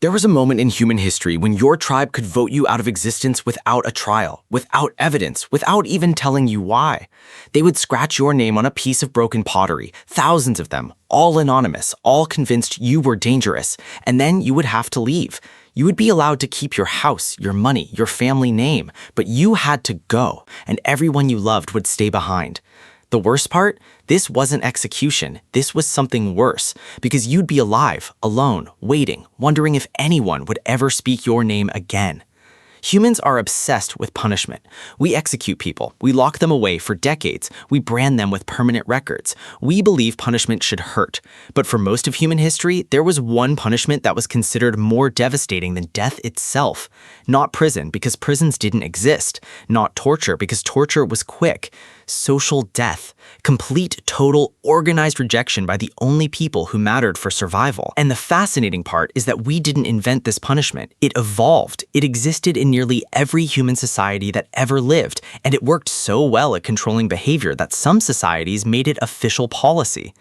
There was a moment in human history when your tribe could vote you out of existence without a trial, without evidence, without even telling you why. They would scratch your name on a piece of broken pottery, thousands of them, all anonymous, all convinced you were dangerous, and then you would have to leave. You would be allowed to keep your house, your money, your family name, but you had to go, and everyone you loved would stay behind. The worst part? This wasn't execution. This was something worse, because you'd be alive, alone, waiting, wondering if anyone would ever speak your name again. Humans are obsessed with punishment. We execute people. We lock them away for decades. We brand them with permanent records. We believe punishment should hurt. But for most of human history, there was one punishment that was considered more devastating than death itself. Not prison, because prisons didn't exist. Not torture, because torture was quick. Social death. Complete, total, organized rejection by the only people who mattered for survival. And the fascinating part is that we didn't invent this punishment. It evolved. It existed in nearly every human society that ever lived, and it worked so well at controlling behavior that some societies made it official policy.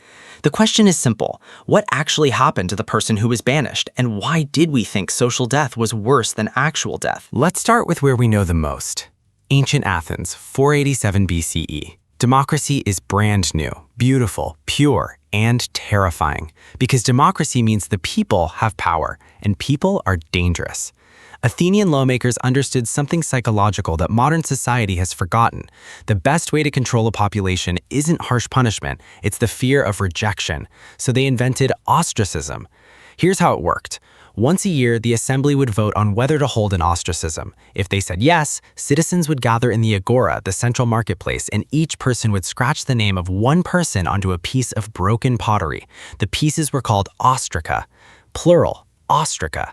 The question is simple. What actually happened to the person who was banished, and why did we think social death was worse than actual death? Let's start with where we know the most. Ancient Athens, 487 BCE. Democracy is brand new, beautiful, pure, and terrifying, because democracy means the people have power, and people are dangerous. Athenian lawmakers understood something psychological that modern society has forgotten. The best way to control a population isn't harsh punishment, it's the fear of rejection. So they invented ostracism. Here's how it worked. Once a year, the assembly would vote on whether to hold an ostracism. If they said yes, citizens would gather in the agora, the central marketplace, and each person would scratch the name of one person onto a piece of broken pottery. The pieces were called ostraca, plural, ostraca.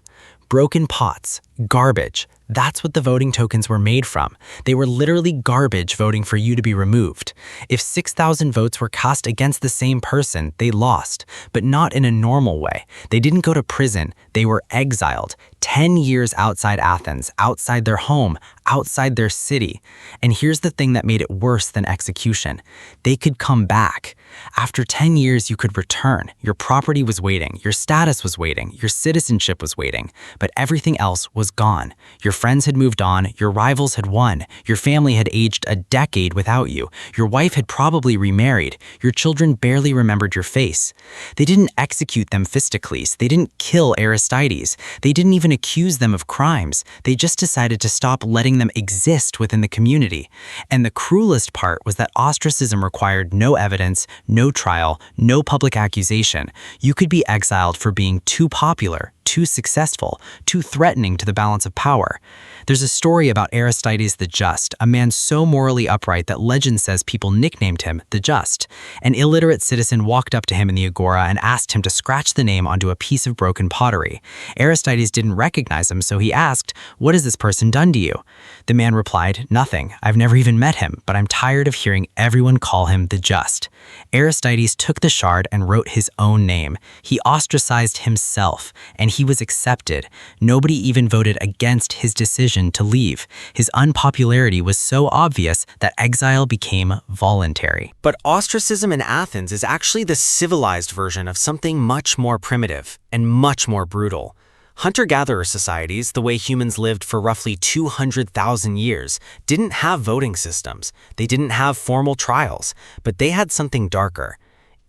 Broken pots, garbage. That's what the voting tokens were made from. They were literally garbage voting for you to be removed. If 6,000 votes were cast against the same person, they lost, but not in a normal way. They didn't go to prison, they were exiled. 10 years outside Athens, outside their home, outside their city. And here's the thing that made it worse than execution. They could come back. After 10 years, you could return. Your property was waiting, your status was waiting, your citizenship was waiting, but everything else was gone. Your friends had moved on, your rivals had won, your family had aged a decade without you, your wife had probably remarried, your children barely remembered your face. They didn't execute them Themistocles, they didn't kill Aristides, they didn't even accuse them of crimes, they just decided to stop letting them exist within the community. And the cruelest part was that ostracism required no evidence, no trial, no public accusation. You could be exiled for being too popular, too successful, too threatening to the balance of power. There's a story about Aristides the Just, a man so morally upright that legend says people nicknamed him the Just. An illiterate citizen walked up to him in the agora and asked him to scratch the name onto a piece of broken pottery. Aristides didn't recognize him, so he asked, "What has this person done to you?" The man replied, "Nothing. I've never even met him, but I'm tired of hearing everyone call him the Just." Aristides took the shard and wrote his own name. He ostracized himself, and he was accepted. Nobody even voted against his decision to leave. His unpopularity was so obvious that exile became voluntary. But ostracism in Athens is actually the civilized version of something much more primitive and much more brutal. Hunter-gatherer societies, the way humans lived for roughly 200,000 years, didn't have voting systems. They didn't have formal trials, but they had something darker: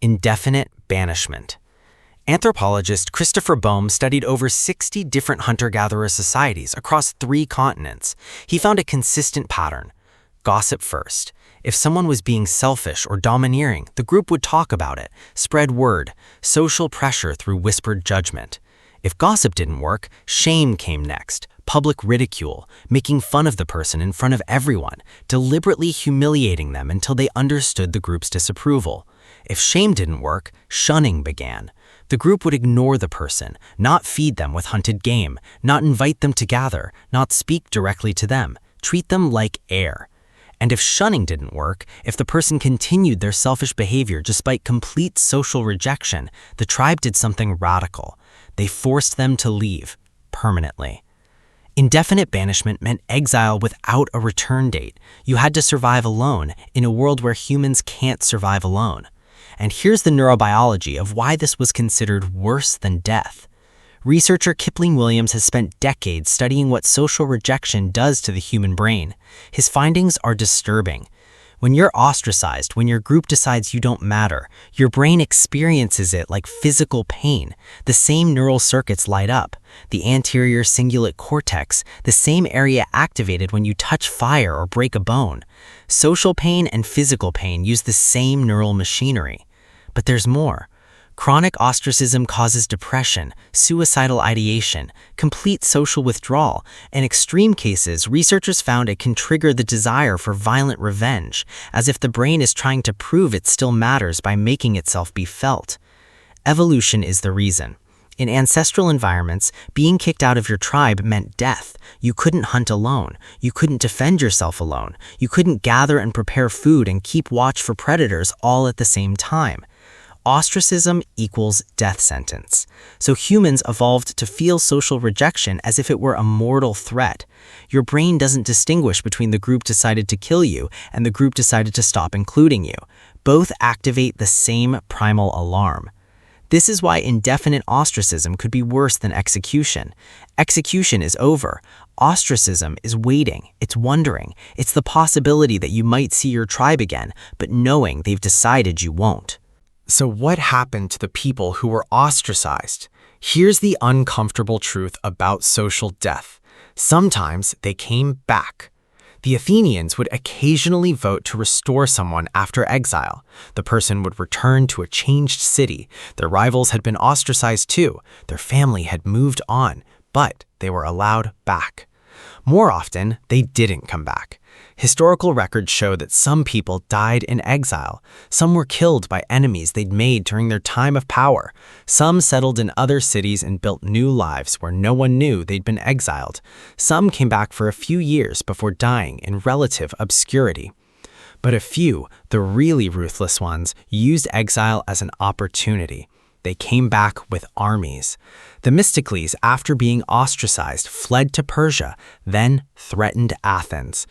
indefinite banishment. Anthropologist Christopher Boehm studied over 60 different hunter-gatherer societies across 3 continents. He found a consistent pattern. Gossip first. If someone was being selfish or domineering, the group would talk about it, spread word, social pressure through whispered judgment. If gossip didn't work, shame came next, public ridicule, making fun of the person in front of everyone, deliberately humiliating them until they understood the group's disapproval. If shame didn't work, shunning began. The group would ignore the person, not feed them with hunted game, not invite them to gather, not speak directly to them, treat them like air. And if shunning didn't work, if the person continued their selfish behavior despite complete social rejection, the tribe did something radical. They forced them to leave, permanently. Indefinite banishment meant exile without a return date. You had to survive alone in a world where humans can't survive alone. And here's the neurobiology of why this was considered worse than death. Researcher Kipling Williams has spent decades studying what social rejection does to the human brain. His findings are disturbing. When you're ostracized, when your group decides you don't matter, your brain experiences it like physical pain. The same neural circuits light up. The anterior cingulate cortex, the same area activated when you touch fire or break a bone. Social pain and physical pain use the same neural machinery. But there's more. Chronic ostracism causes depression, suicidal ideation, complete social withdrawal. In extreme cases, researchers found it can trigger the desire for violent revenge, as if the brain is trying to prove it still matters by making itself be felt. Evolution is the reason. In ancestral environments, being kicked out of your tribe meant death. You couldn't hunt alone. You couldn't defend yourself alone. You couldn't gather and prepare food and keep watch for predators all at the same time. Ostracism equals death sentence. So humans evolved to feel social rejection as if it were a mortal threat. Your brain doesn't distinguish between the group decided to kill you and the group decided to stop including you. Both activate the same primal alarm. This is why indefinite ostracism could be worse than execution. Execution is over. Ostracism is waiting. It's wondering. It's the possibility that you might see your tribe again, but knowing they've decided you won't. So what happened to the people who were ostracized? Here's the uncomfortable truth about social death. Sometimes they came back. The Athenians would occasionally vote to restore someone after exile. The person would return to a changed city. Their rivals had been ostracized too. Their family had moved on, but they were allowed back. More often, they didn't come back. Historical records show that some people died in exile. Some were killed by enemies they'd made during their time of power. Some settled in other cities and built new lives where no one knew they'd been exiled. Some came back for a few years before dying in relative obscurity. But a few, the really ruthless ones, used exile as an opportunity. They came back with armies. Themistocles, after being ostracized, fled to Persia, then threatened Athens.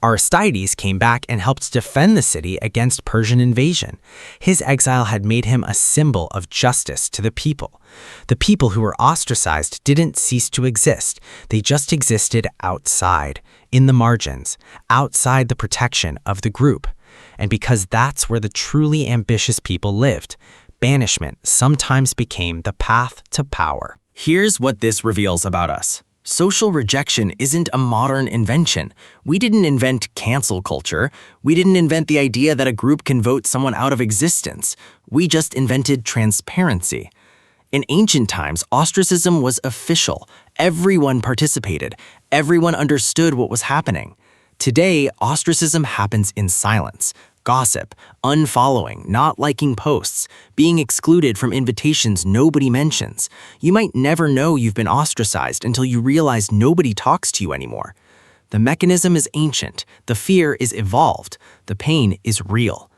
Aristides came back and helped defend the city against Persian invasion. His exile had made him a symbol of justice to the people. The people who were ostracized didn't cease to exist. They just existed outside, in the margins, outside the protection of the group. And because that's where the truly ambitious people lived, banishment sometimes became the path to power. Here's what this reveals about us. Social rejection isn't a modern invention. We didn't invent cancel culture. We didn't invent the idea that a group can vote someone out of existence. We just invented transparency. In ancient times, ostracism was official. Everyone participated. Everyone understood what was happening. Today, ostracism happens in silence. Gossip, unfollowing, not liking posts, being excluded from invitations nobody mentions. You might never know you've been ostracized until you realize nobody talks to you anymore. The mechanism is ancient, the fear is evolved, the pain is real.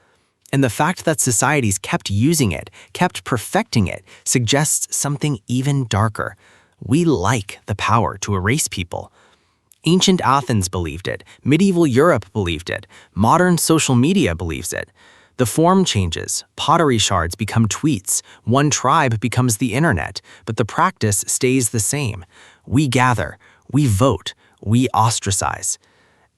And the fact that societies kept using it, kept perfecting it, suggests something even darker. We like the power to erase people. Ancient Athens believed it, medieval Europe believed it, modern social media believes it. The form changes, pottery shards become tweets, one tribe becomes the internet, but the practice stays the same. We gather, we vote, we ostracize.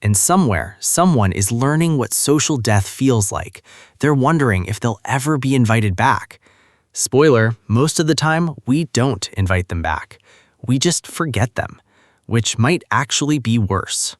And somewhere, someone is learning what social death feels like. They're wondering if they'll ever be invited back. Spoiler, most of the time, we don't invite them back. We just forget them, which might actually be worse.